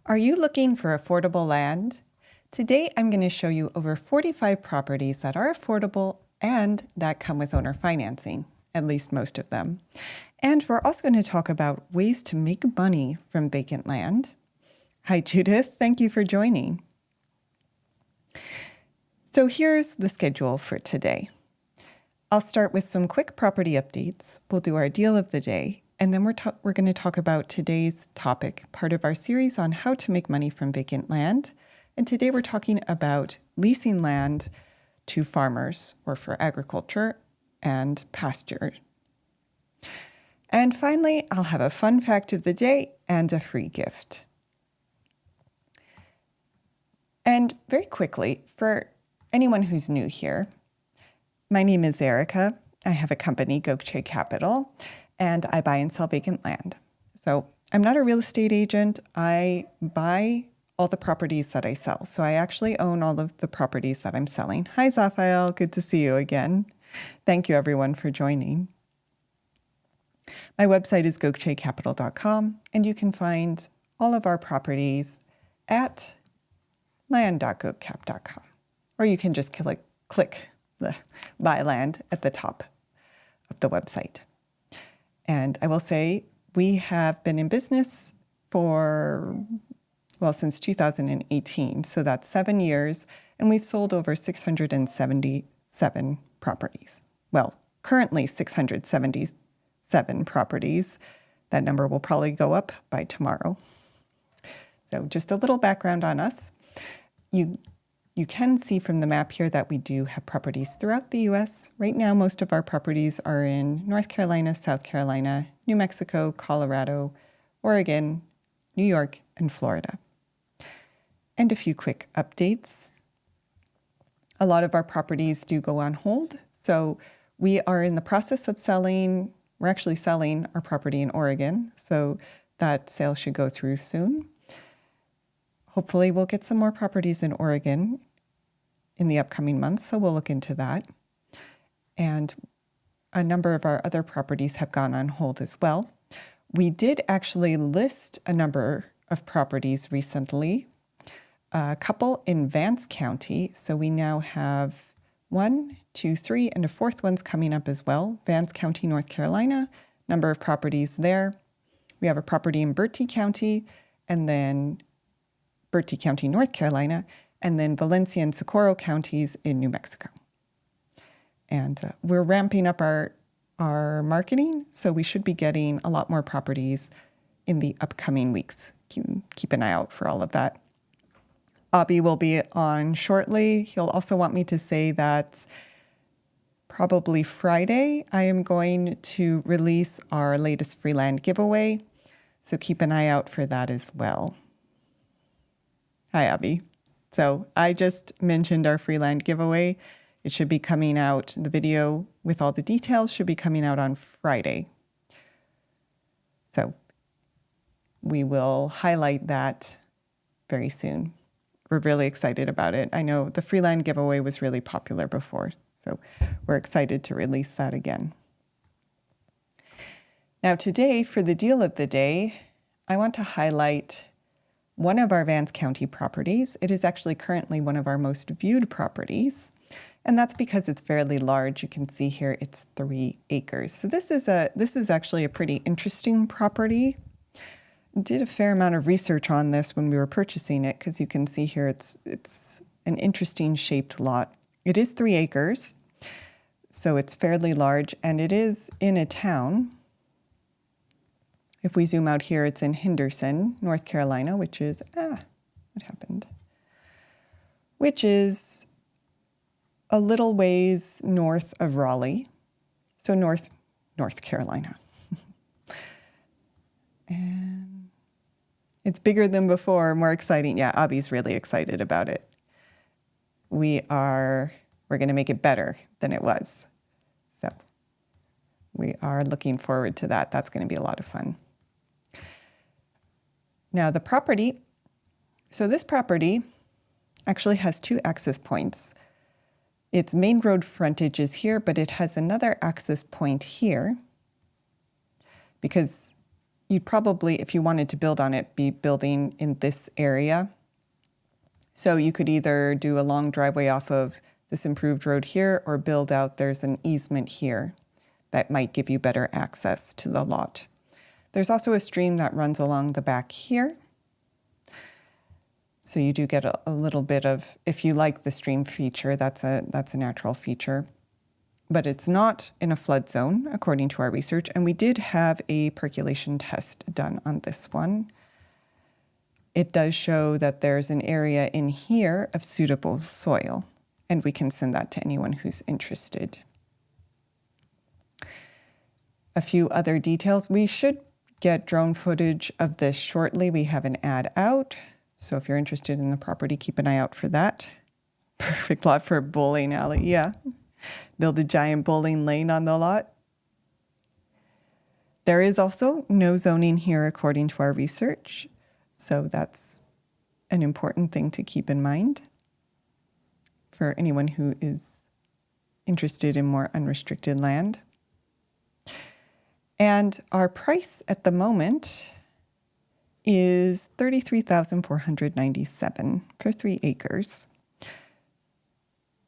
Are you looking for affordable land? Today I'm going to show you over 45 properties that are affordable and that come with owner financing, at least most of them. And we're also going to talk about ways to make money from vacant land. Hi Judith, thank you for joining. So here's the schedule for today. I'll start with some quick property updates. We'll do our deal of the day, and then we're going to talk about today's topic, part of our series on how to make money from vacant land. And today we're talking about leasing land to farmers or for agriculture and pasture. And finally, I'll have a fun fact of the day and a free gift. And very quickly, for anyone who's new here, my name is Erica. I have a company, Leasing Capital, and I buy and sell vacant land. So I'm not a real estate agent. I buy all the properties that I sell. So I actually own all of the properties that I'm selling. Hi, Zaphael. Good to see you again. Thank you, everyone, for joining. My website is gokchecapital.com, and you can find all of our properties at land.gokcap.com, or you can just click the buy land at the top of the website. And I will say we have been in business since 2018. So that's 7 years, and we've sold over 677 properties. Well, currently 677 properties. That number will probably go up by tomorrow. So just a little background on us. You can see from the map here that we do have properties throughout the U.S. Right now, most of our properties are in North Carolina, South Carolina, New Mexico, Colorado, Oregon, New York, and Florida. And a few quick updates. A lot of our properties do go on hold. So we are in the process of we're actually selling our property in Oregon. So that sale should go through soon. Hopefully we'll get some more properties in Oregon in the upcoming months, so we'll look into that. And a number of our other properties have gone on hold as well. We did actually list a number of properties recently, a couple in Vance County. So we now have 1, 2, 3, and a fourth one's coming up as well. Vance County, North Carolina, number of properties there. We have a property in Bertie County, and then Bertie County, North Carolina, and then Valencia and Socorro counties in New Mexico. And we're ramping up our marketing, so we should be getting a lot more properties in the upcoming weeks. Keep an eye out for all of that. Abhi will be on shortly. He'll also want me to say that probably Friday, I am going to release our latest free land giveaway, so keep an eye out for that as well. Hi, Abby. So I just mentioned our free land giveaway. It should be coming out, the video with all the details should be coming out on Friday. So we will highlight that very soon. We're really excited about it. I know the free land giveaway was really popular before, so we're excited to release that again. Now today, for the deal of the day, I want to highlight one of our Vance County properties. It is actually currently one of our most viewed properties, and that's because it's fairly large. You can see here it's 3 acres. So this is actually a pretty interesting property. Did a fair amount of research on this when we were purchasing it, because you can see here it's an interesting shaped lot. It is 3 acres, so it's fairly large, and it is in a town. If we zoom out here, it's in Henderson, North Carolina, which is, what happened? Which is a little ways north of Raleigh, so North Carolina. And it's bigger than before, more exciting. Yeah, Abhi's really excited about it. We're going to make it better than it was. So we are looking forward to that. That's going to be a lot of fun. Now the property, so this property actually has 2 access points. Its main road frontage is here, but it has another access point here because you'd probably, if you wanted to build on it, be building in this area. So you could either do a long driveway off of this improved road here or build out, there's an easement here that might give you better access to the lot. There's also a stream that runs along the back here. So you do get a little bit of, if you like the stream feature, that's a natural feature. But it's not in a flood zone, according to our research, and we did have a percolation test done on this one. It does show that there's an area in here of suitable soil, and we can send that to anyone who's interested. A few other details. We should get drone footage of this shortly. We have an ad out, so if you're interested in the property, keep an eye out for that. Perfect lot for a bowling alley, yeah. Build a giant bowling lane on the lot. There is also no zoning here according to our research, so that's an important thing to keep in mind for anyone who is interested in more unrestricted land. And our price at the moment is $33,497 for 3 acres.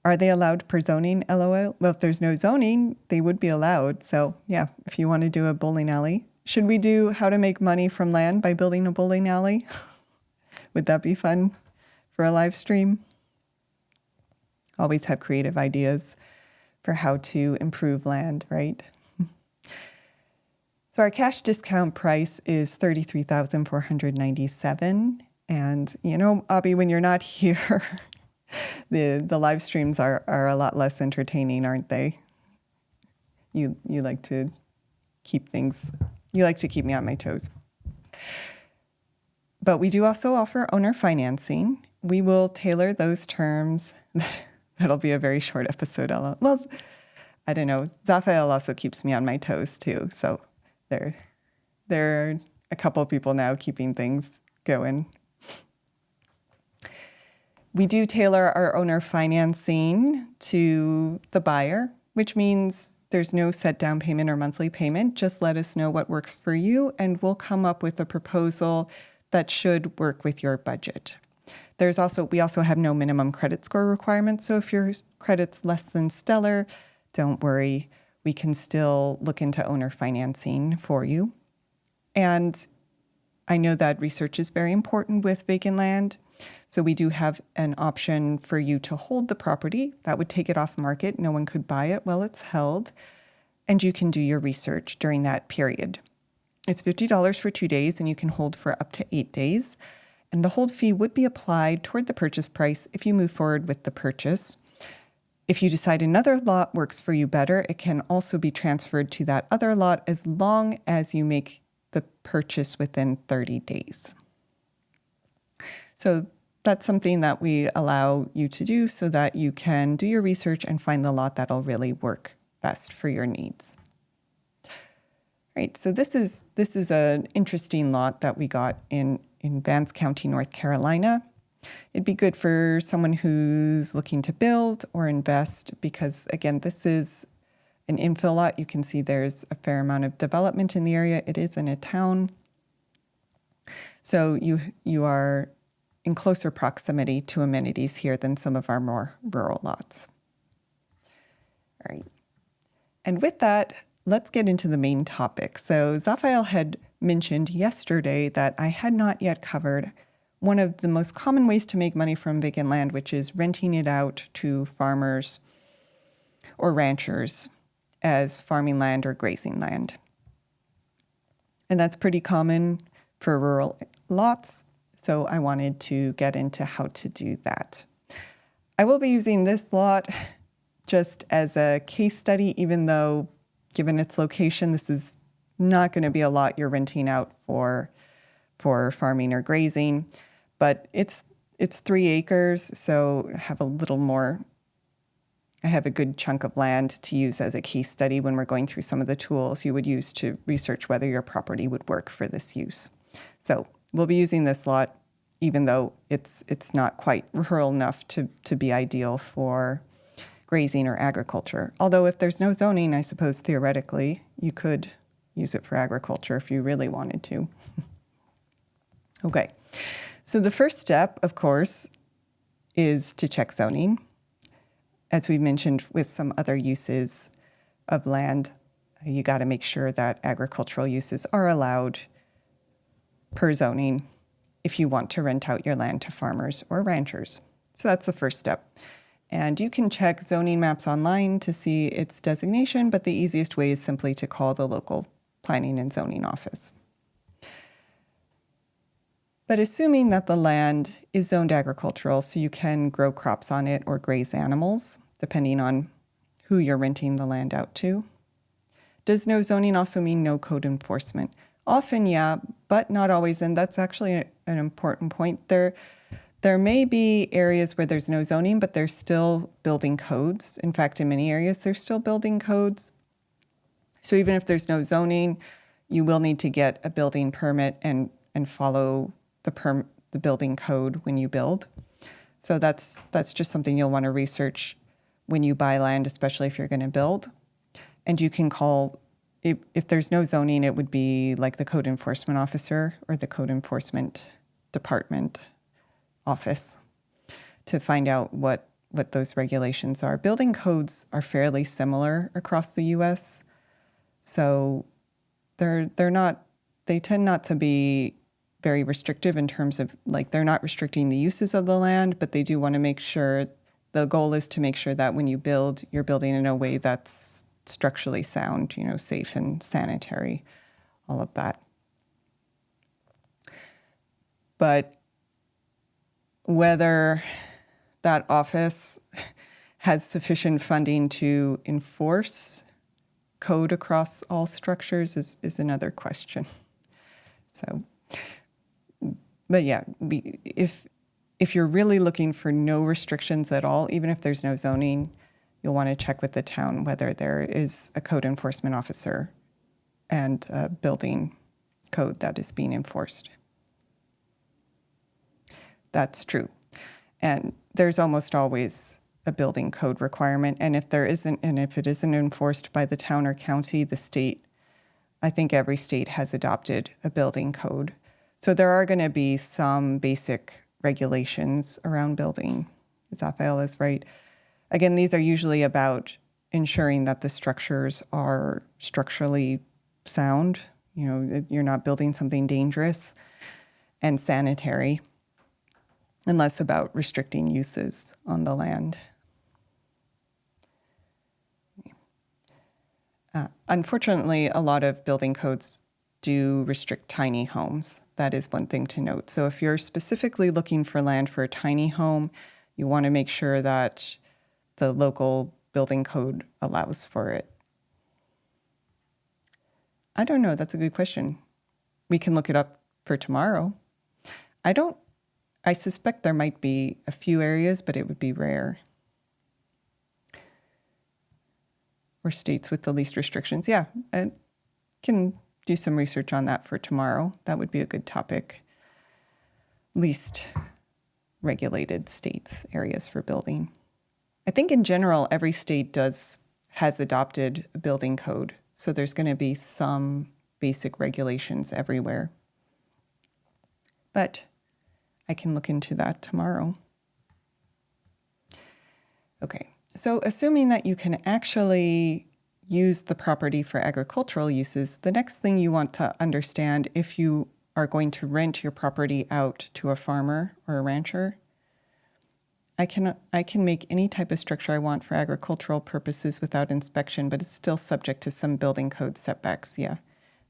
Are they allowed per zoning, LOL? Well, if there's no zoning, they would be allowed. So yeah, if you want to do a bowling alley. Should we do how to make money from land by building a bowling alley? Would that be fun for a live stream? Always have creative ideas for how to improve land, right? So our cash discount price is $33,497. And you know, Abby, when you're not here, the live streams are a lot less entertaining, aren't they? You like to keep things, you like to keep me on my toes. But we do also offer owner financing. We will tailor those terms. That'll be a very short episode. Well, I don't know. Zaphael also keeps me on my toes too. So there are a couple of people now keeping things going. We do tailor our owner financing to the buyer, which means there's no set down payment or monthly payment. Just let us know what works for you, and we'll come up with a proposal that should work with your budget. We also have no minimum credit score requirements, so if your credit's less than stellar, don't worry. We can still look into owner financing for you. And I know that research is very important with vacant land. So we do have an option for you to hold the property. That would take it off market. No one could buy it while it's held. And you can do your research during that period. It's $50 for 2 days, and you can hold for up to 8 days. And the hold fee would be applied toward the purchase price if you move forward with the purchase. If you decide another lot works for you better, it can also be transferred to that other lot as long as you make the purchase within 30 days. So that's something that we allow you to do so that you can do your research and find the lot that'll really work best for your needs. All right, so this is an interesting lot that we got in Vance County, North Carolina. It'd be good for someone who's looking to build or invest because, again, this is an infill lot. You can see there's a fair amount of development in the area. It is in a town. So you are in closer proximity to amenities here than some of our more rural lots. All right. And with that, let's get into the main topic. So Zaphael had mentioned yesterday that I had not yet covered one of the most common ways to make money from vacant land, which is renting it out to farmers or ranchers as farming land or grazing land. And that's pretty common for rural lots. So I wanted to get into how to do that. I will be using this lot just as a case study, even though given its location, this is not going to be a lot you're renting out for farming or grazing. But it's 3 acres, so I have a good chunk of land to use as a case study when we're going through some of the tools you would use to research whether your property would work for this use. So we'll be using this lot, even though it's not quite rural enough to be ideal for grazing or agriculture. Although if there's no zoning, I suppose theoretically you could use it for agriculture if you really wanted to. Okay, so the first step, of course, is to check zoning. As we mentioned with some other uses of land, you got to make sure that agricultural uses are allowed per zoning if you want to rent out your land to farmers or ranchers. So that's the first step. And you can check zoning maps online to see its designation, but the easiest way is simply to call the local planning and zoning office. But assuming that the land is zoned agricultural, so you can grow crops on it or graze animals, depending on who you're renting the land out to. Does no zoning also mean no code enforcement? Often, yeah, but not always, and that's actually an important point. There may be areas where there's no zoning, but there's still building codes. In fact, in many areas, there's still building codes. So even if there's no zoning, you will need to get a building permit and follow the building code when you build. So that's just something you'll want to research when you buy land, especially if you're going to build. And you can call, if there's no zoning, it would be like the code enforcement officer or the code enforcement department office to find out what those regulations are. Building codes are fairly similar across the U.S., so they tend not to be very restrictive in terms of, like, they're not restricting the uses of the land, but they do want to make sure, the goal is to make sure that when you build, you're building in a way that's structurally sound, safe and sanitary, all of that. But whether that office has sufficient funding to enforce code across all structures is another question. So, but yeah, if you're really looking for no restrictions at all, even if there's no zoning, you'll want to check with the town whether there is a code enforcement officer and a building code that is being enforced. That's true. And there's almost always a building code requirement. And if there isn't, and if it isn't enforced by the town or county, the state, I think every state has adopted a building code. So there are going to be some basic regulations around building. Raphael is right. Again, these are usually about ensuring that the structures are structurally sound. You're not building something dangerous, and sanitary, and less about restricting uses on the land. Unfortunately, a lot of building codes do restrict tiny homes. That is one thing to note. So if you're specifically looking for land for a tiny home, you want to make sure that the local building code allows for it. I don't know. That's a good question. We can look it up for tomorrow. I suspect there might be a few areas, but it would be rare. Or states with the least restrictions. Yeah, I can do some research on that for tomorrow. That would be a good topic. Least regulated states, areas for building. I think in general, every state has adopted a building code. So there's going to be some basic regulations everywhere. But I can look into that tomorrow. Okay, so assuming that you can actually use the property for agricultural uses, the next thing you want to understand if you are going to rent your property out to a farmer or a rancher, I can make any type of structure I want for agricultural purposes without inspection, but it's still subject to some building code setbacks. Yeah,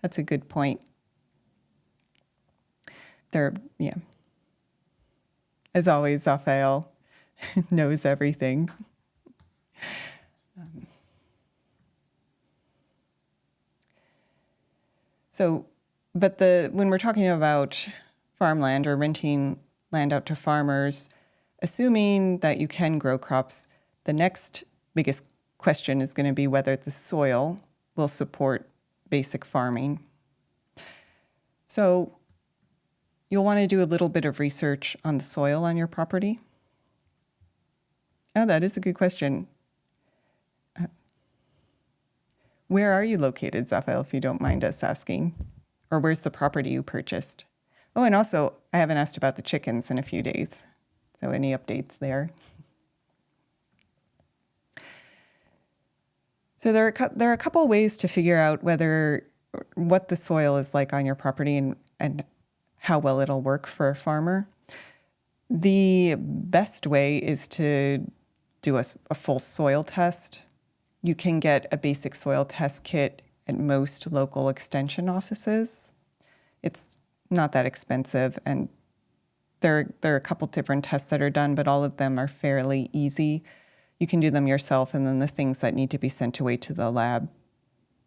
that's a good point. Yeah. As always, Raphael knows everything. When we're talking about farmland or renting land out to farmers, assuming that you can grow crops, the next biggest question is going to be whether the soil will support basic farming. So you'll want to do a little bit of research on the soil on your property. Oh, that is a good question. Where are you located, Zaphael, if you don't mind us asking? Or where's the property you purchased? Oh, and also, I haven't asked about the chickens in a few days. So any updates there? So there are a couple ways to figure out what the soil is like on your property and how well it'll work for a farmer. The best way is to do a full soil test. You can get a basic soil test kit at most local extension offices. It's not that expensive, and there are a couple different tests that are done, but all of them are fairly easy. You can do them yourself, and then the things that need to be sent away to the lab,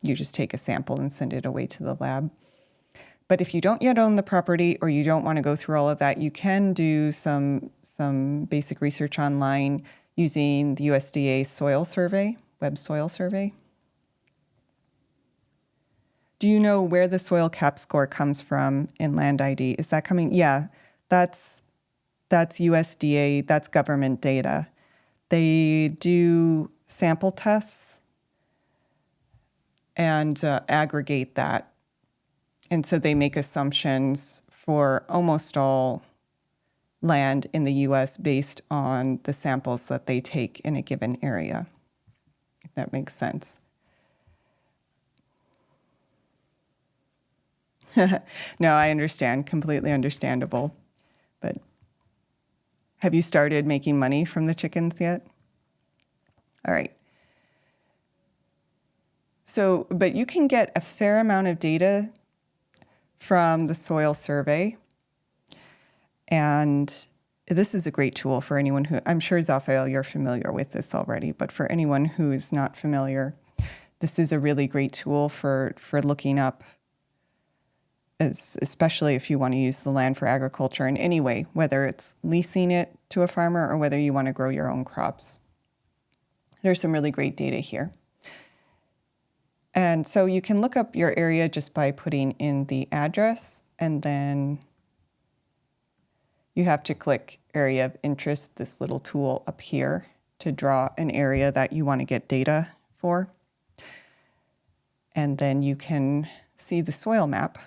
you just take a sample and send it away to the lab. But if you don't yet own the property or you don't want to go through all of that, you can do some basic research online using the USDA soil survey, web soil survey. Do you know where the soil cap score comes from in Land ID? Is that coming? Yeah, that's USDA, that's government data. They do sample tests and aggregate that. And so they make assumptions for almost all land in the US based on the samples that they take in a given area, if that makes sense. No, I understand, completely understandable. But have you started making money from the chickens yet? All right. So, but you can get a fair amount of data from the soil survey. And this is a great tool for anyone who, I'm sure, Zaphael, you're familiar with this already, but for anyone who is not familiar, this is a really great tool for looking up, especially if you want to use the land for agriculture in any way, whether it's leasing it to a farmer or whether you want to grow your own crops. There's some really great data here. And so you can look up your area just by putting in the address, and then you have to click area of interest, this little tool up here, to draw an area that you want to get data for. And then you can see the soil map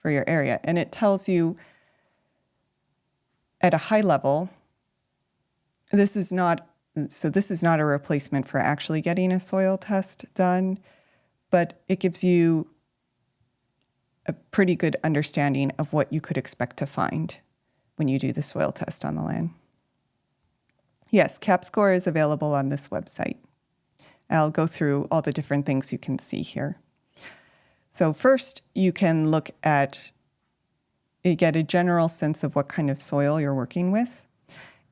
for your area. And it tells you at a high level, this is not a replacement for actually getting a soil test done, but it gives you a pretty good understanding of what you could expect to find when you do the soil test on the land. Yes, CapScore is available on this website. I'll go through all the different things you can see here. So first, you can get a general sense of what kind of soil you're working with.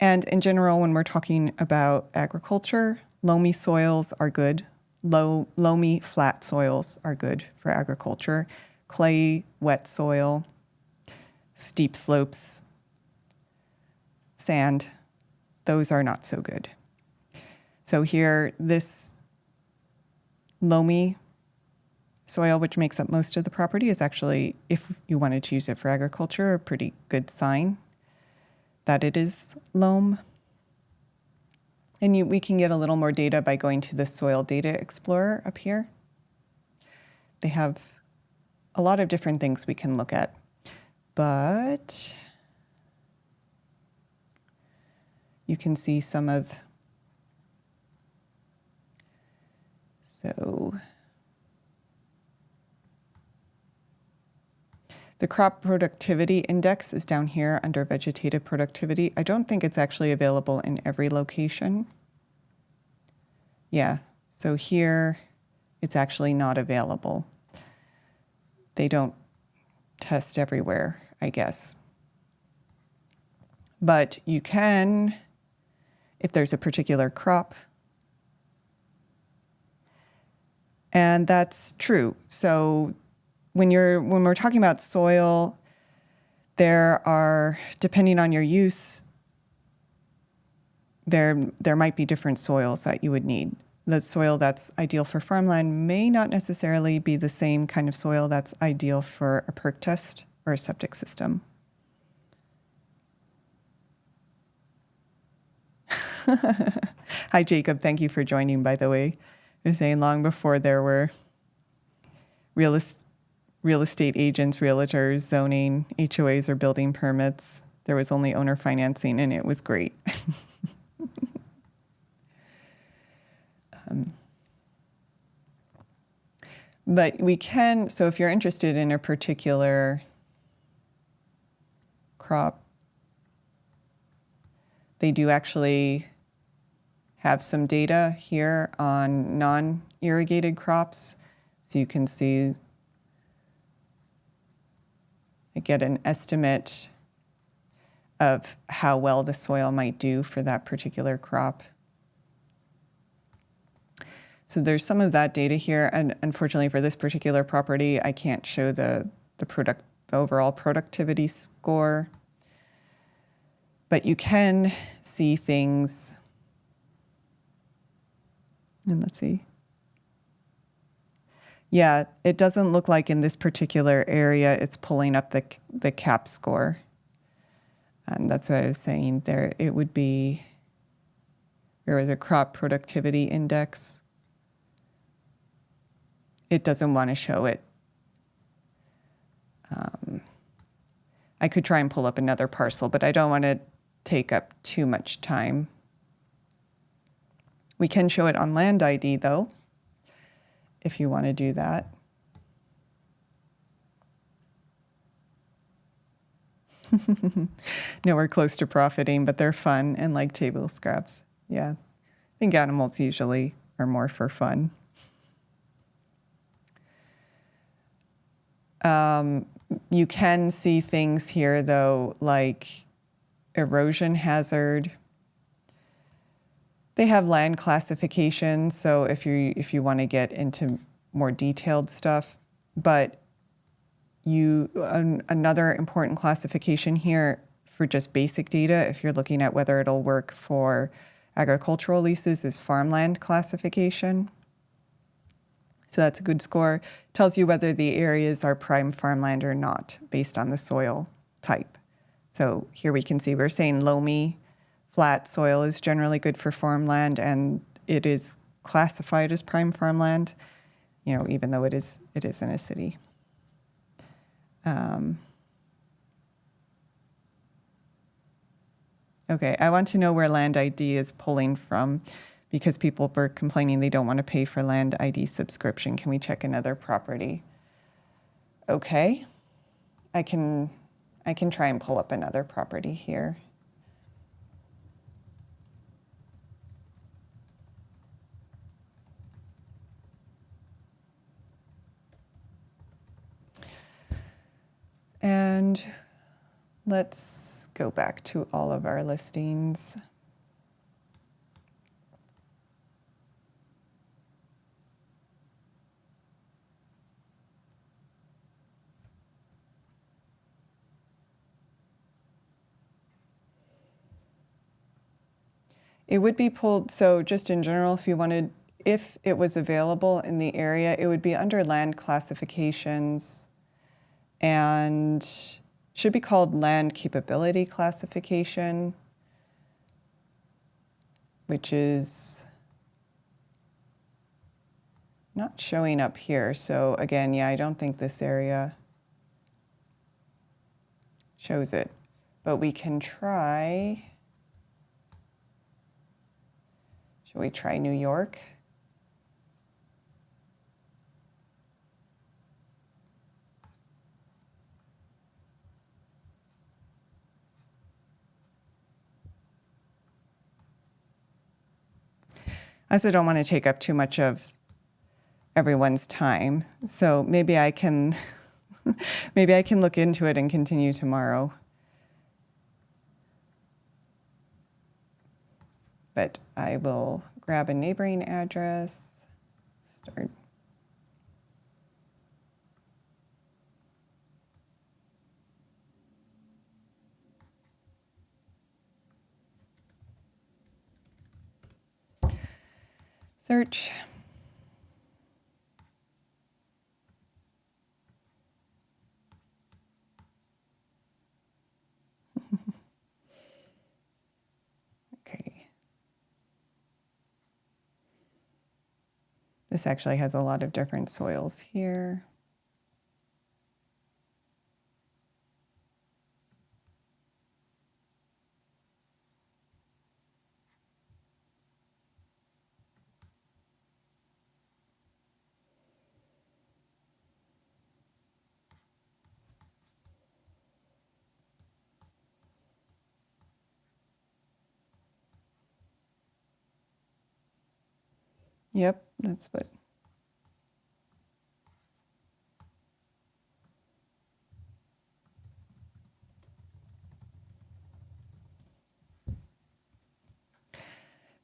And in general, when we're talking about agriculture, loamy soils are good. Loamy, flat soils are good for agriculture. Clay, wet soil, steep slopes, sand, those are not so good. So here, this loamy soil, which makes up most of the property, is actually, if you wanted to use it for agriculture, a pretty good sign that it is loam. And we can get a little more data by going to the Soil Data Explorer up here. They have a lot of different things we can look at, but you can see some of, so the crop productivity index is down here under vegetative productivity. I don't think it's actually available in every location. Yeah, so here it's actually not available. They don't test everywhere, I guess. But you can, if there's a particular crop, and that's true. So when we're talking about soil, there are, depending on your use, there might be different soils that you would need. The soil that's ideal for farmland may not necessarily be the same kind of soil that's ideal for a perk test or a septic system. Hi, Jacob. Thank you for joining, by the way. They're saying long before there were real estate agents, realtors, zoning, HOAs, or building permits, there was only owner financing, and it was great. But we can, so if you're interested in a particular crop, they do actually have some data here on non-irrigated crops. So you can see, get an estimate of how well the soil might do for that particular crop. So there's some of that data here, and unfortunately for this particular property, I can't show the overall productivity score. But you can see things, and let's see. Yeah, it doesn't look like in this particular area it's pulling up the CAP score. And that's what I was saying there. It would be, there was a crop productivity index. It doesn't want to show it. I could try and pull up another parcel, but I don't want to take up too much time. We can show it on Land ID, though, if you want to do that. Nowhere close to profiting, but they're fun and like table scraps. Yeah, I think animals usually are more for fun. You can see things here, though, like erosion hazard. They have land classification, so if you want to get into more detailed stuff, but another important classification here for just basic data, if you're looking at whether it'll work for agricultural leases, is farmland classification. So that's a good score. Tells you whether the areas are prime farmland or not based on the soil type. So here we can see we're saying loamy, flat soil is generally good for farmland, and it is classified as prime farmland, even though it is in a city. Okay, I want to know where Land ID is pulling from, because people were complaining they don't want to pay for Land ID subscription. Can we check another property? Okay, I can try and pull up another property here. And let's go back to all of our listings. It would be pulled, so just in general, if it was available in the area, it would be under land classifications and should be called land capability classification, which is not showing up here. So again, yeah, I don't think this area shows it, but we can try. Shall we try New York? I also don't want to take up too much of everyone's time, so maybe I can look into it and continue tomorrow. But I will grab a neighboring address, start. Search. Okay. This actually has a lot of different soils here. Yep, that's what.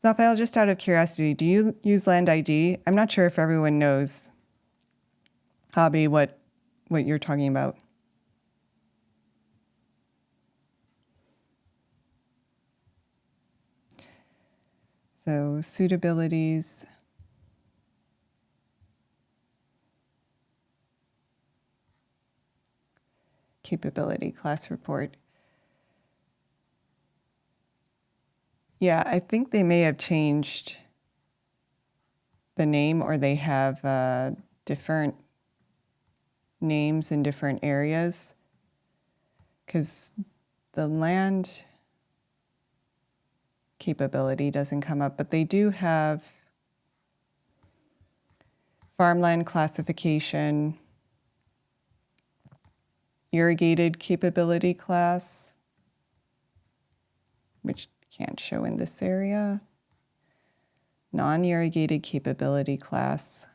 Raphael, just out of curiosity, do you use Land ID? I'm not sure if everyone knows, Hobby, what you're talking about. So suitabilities. Capability class report. Yeah, I think they may have changed the name, or they have different names in different areas, because the land capability doesn't come up, but they do have farmland classification, irrigated capability class, which can't show in this area, non-irrigated capability class,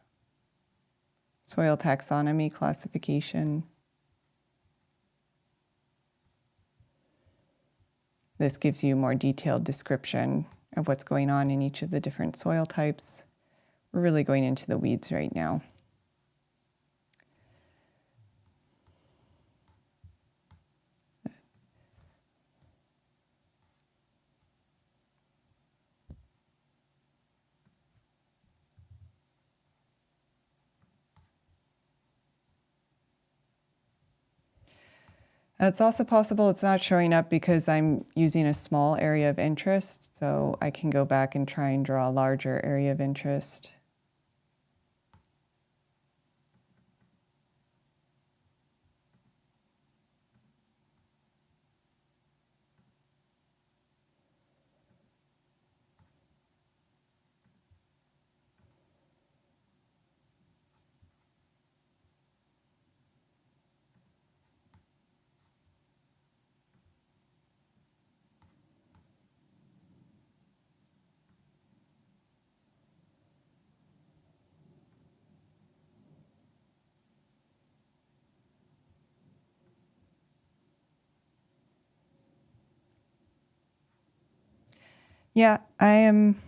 soil taxonomy classification. This gives you a more detailed description of what's going on in each of the different soil types. We're really going into the weeds right now. It's also possible it's not showing up because I'm using a small area of interest, so I can go back and try and draw a larger area of interest. Yeah, I am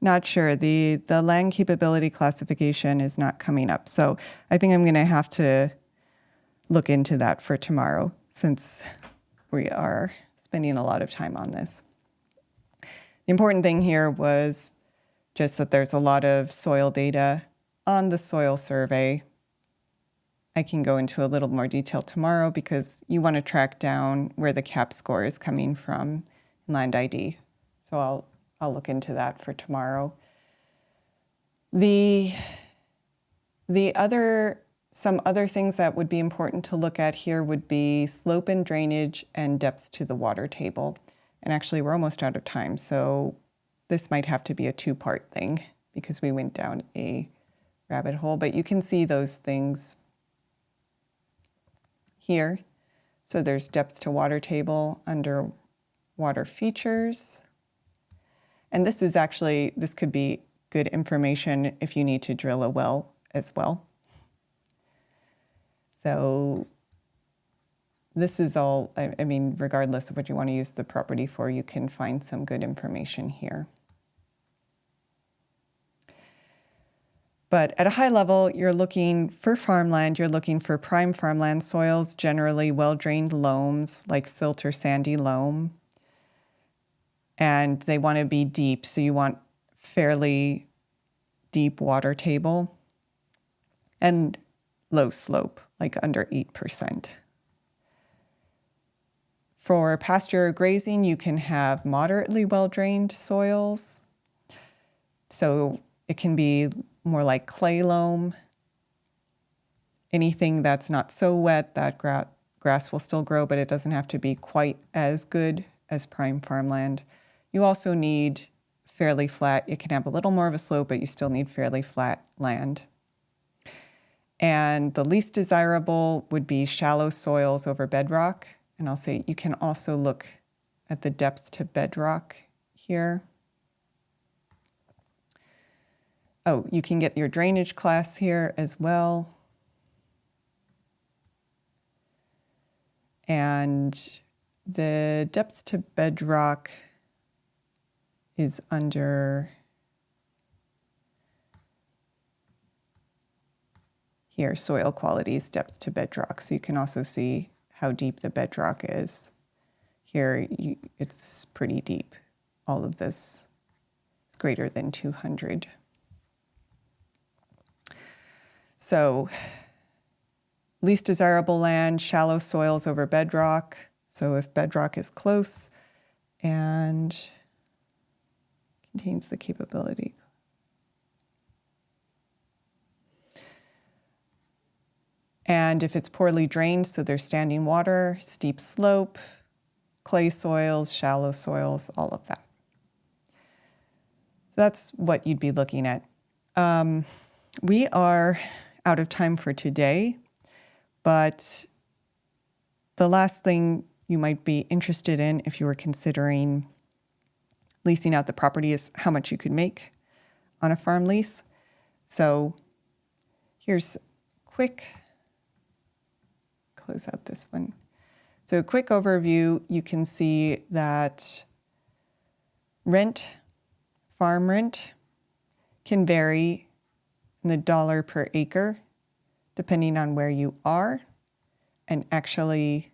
not sure. The land capability classification is not coming up. So I think I'm going to have to look into that for tomorrow, since we are spending a lot of time on this. The important thing here was just that there's a lot of soil data on the soil survey. I can go into a little more detail tomorrow because you want to track down where the CAP score is coming from in Land ID. So I'll look into that for tomorrow. Some other things that would be important to look at here would be slope and drainage and depth to the water table. And actually, we're almost out of time, so this might have to be a two-part thing because we went down a rabbit hole. But you can see those things here. So there's depth to water table under water features. And this could be good information if you need to drill a well as well. So this is all, I mean, regardless of what you want to use the property for, you can find some good information here. But at a high level, you're looking for farmland, you're looking for prime farmland soils, generally well-drained loams like silt or sandy loam. And they want to be deep, so you want fairly deep water table and low slope, like under 8%. For pasture or grazing, you can have moderately well-drained soils. So it can be more like clay loam. Anything that's not so wet that grass will still grow, but it doesn't have to be quite as good as prime farmland. You also need fairly flat. It can have a little more of a slope, but you still need fairly flat land. And the least desirable would be shallow soils over bedrock. And I'll say you can also look at the depth to bedrock here. Oh, you can get your drainage class here as well. And the depth to bedrock is under here, soil qualities, depth to bedrock. So you can also see how deep the bedrock is. Here, it's pretty deep. All of this is greater than 200. So least desirable land, shallow soils over bedrock. So if bedrock is close and contains the capability. And if it's poorly drained, so there's standing water, steep slope, clay soils, shallow soils, all of that. So that's what you'd be looking at. We are out of time for today, but the last thing you might be interested in if you were considering leasing out the property is how much you could make on a farm lease. So here's quick, close out this one. So a quick overview, you can see that farm rent can vary in the dollar per acre depending on where you are. And actually,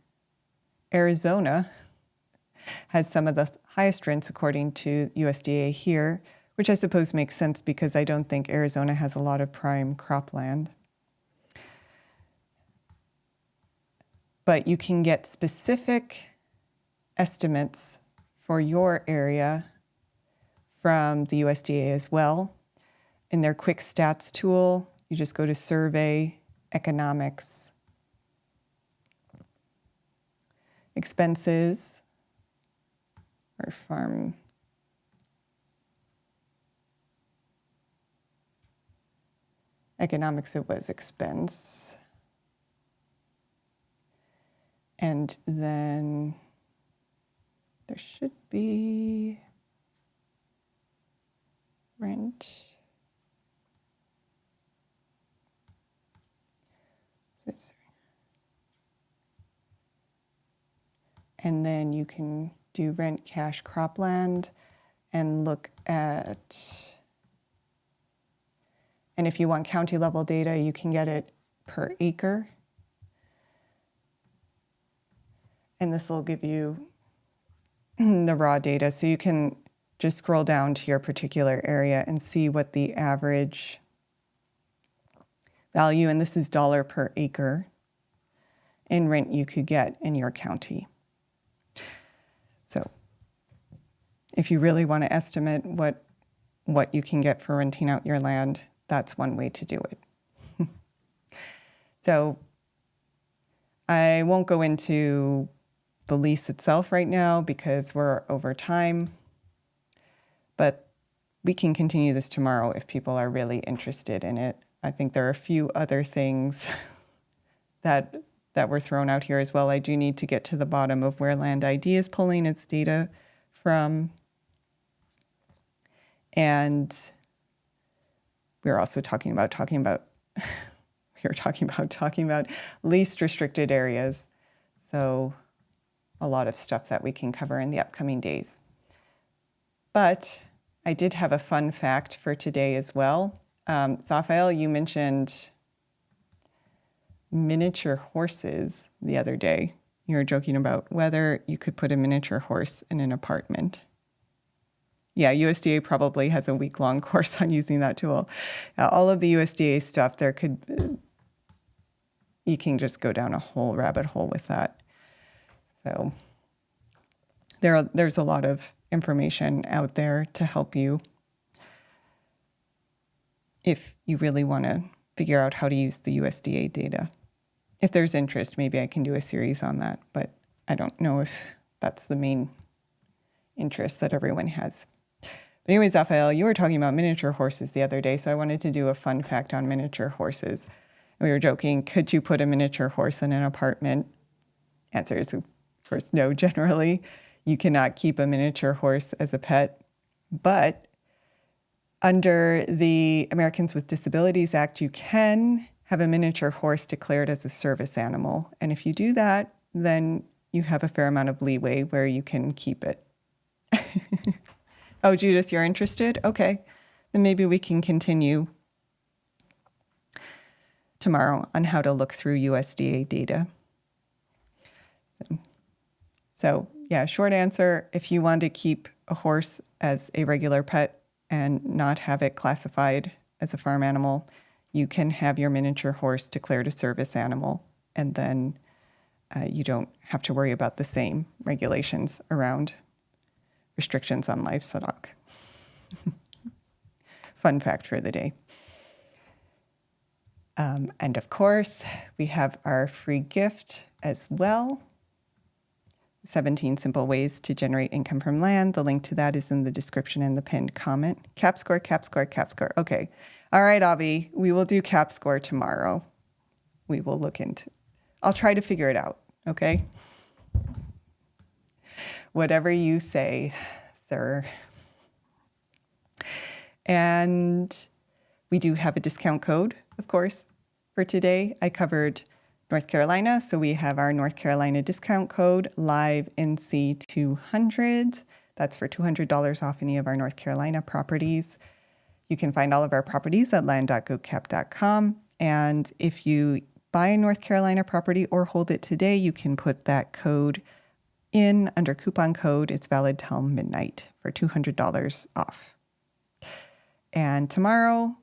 Arizona has some of the highest rents according to USDA here, which I suppose makes sense because I don't think Arizona has a lot of prime cropland. But you can get specific estimates for your area from the USDA as well. In their quick stats tool, you just go to survey, economics, expenses, or farm economics, it was expense. And then there should be rent. And then you can do rent cash cropland and look at, and if you want county level data, you can get it per acre. And this will give you the raw data. So you can just scroll down to your particular area and see what the average value, and this is dollar per acre, in rent you could get in your county. So if you really want to estimate what you can get for renting out your land, that's one way to do it. So I won't go into the lease itself right now because we're over time, but we can continue this tomorrow if people are really interested in it. I think there are a few other things that were thrown out here as well. I do need to get to the bottom of where Land ID is pulling its data from. And we're also talking about least restricted areas. So a lot of stuff that we can cover in the upcoming days. But I did have a fun fact for today as well. Raphael, you mentioned miniature horses the other day. You were joking about whether you could put a miniature horse in an apartment. Yeah, USDA probably has a week-long course on using that tool. All of the USDA stuff, you can just go down a whole rabbit hole with that. So there's a lot of information out there to help you. if you really want to figure out how to use the USDA data. If there's interest, maybe I can do a series on that, but I don't know if that's the main interest that everyone has. But anyways, Raphael, you were talking about miniature horses the other day, so I wanted to do a fun fact on miniature horses. We were joking, could you put a miniature horse in an apartment? Answer is, of course, no. Generally, you cannot keep a miniature horse as a pet, but under the Americans with Disabilities Act, you can have a miniature horse declared as a service animal. And if you do that, then you have a fair amount of leeway where you can keep it. Oh, Judith, you're interested? Okay. Then maybe we can continue tomorrow on how to look through USDA data. So yeah, short answer, if you want to keep a horse as a regular pet and not have it classified as a farm animal, you can have your miniature horse declared a service animal, and then you don't have to worry about the same regulations around restrictions on livestock. Fun fact for the day. And of course, we have our free gift as well. 17 simple ways to generate income from land. The link to that is in the description and the pinned comment. Cap score, cap score, cap score. Okay. All right, Avi, we will do cap score tomorrow. We will look into, I'll try to figure it out, okay? Whatever you say, sir. And we do have a discount code, of course, for today. I covered North Carolina, so we have our North Carolina discount code, LiveNC200. That's for $200 off any of our North Carolina properties. You can find all of our properties at land.gocap.com. And if you buy a North Carolina property or hold it today, you can put that code in under coupon code. It's valid till midnight for $200 off. And tomorrow,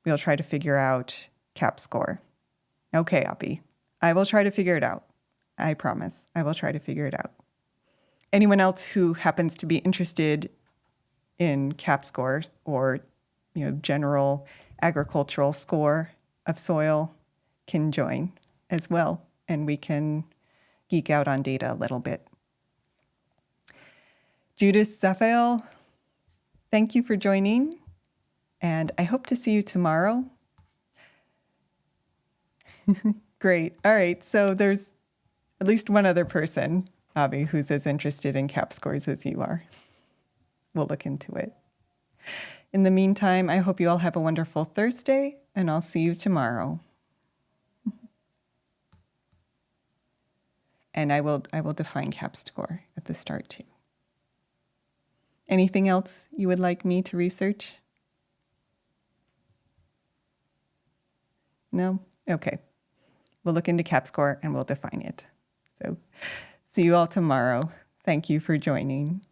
we'll try to figure out cap score. Okay, Api. I will try to figure it out. I promise. I will try to figure it out. Anyone else who happens to be interested in cap score or, general agricultural score of soil can join as well, and we can geek out on data a little bit. Judith, Raphael, thank you for joining, and I hope to see you tomorrow. Great. All right. So there's at least one other person, Avi, who's as interested in cap scores as you are. We'll look into it. In the meantime, I hope you all have a wonderful Thursday, and I'll see you tomorrow. And I will define cap score at the start too. Anything else you would like me to research? No? Okay. We'll look into cap score and we'll define it. So see you all tomorrow. Thank you for joining.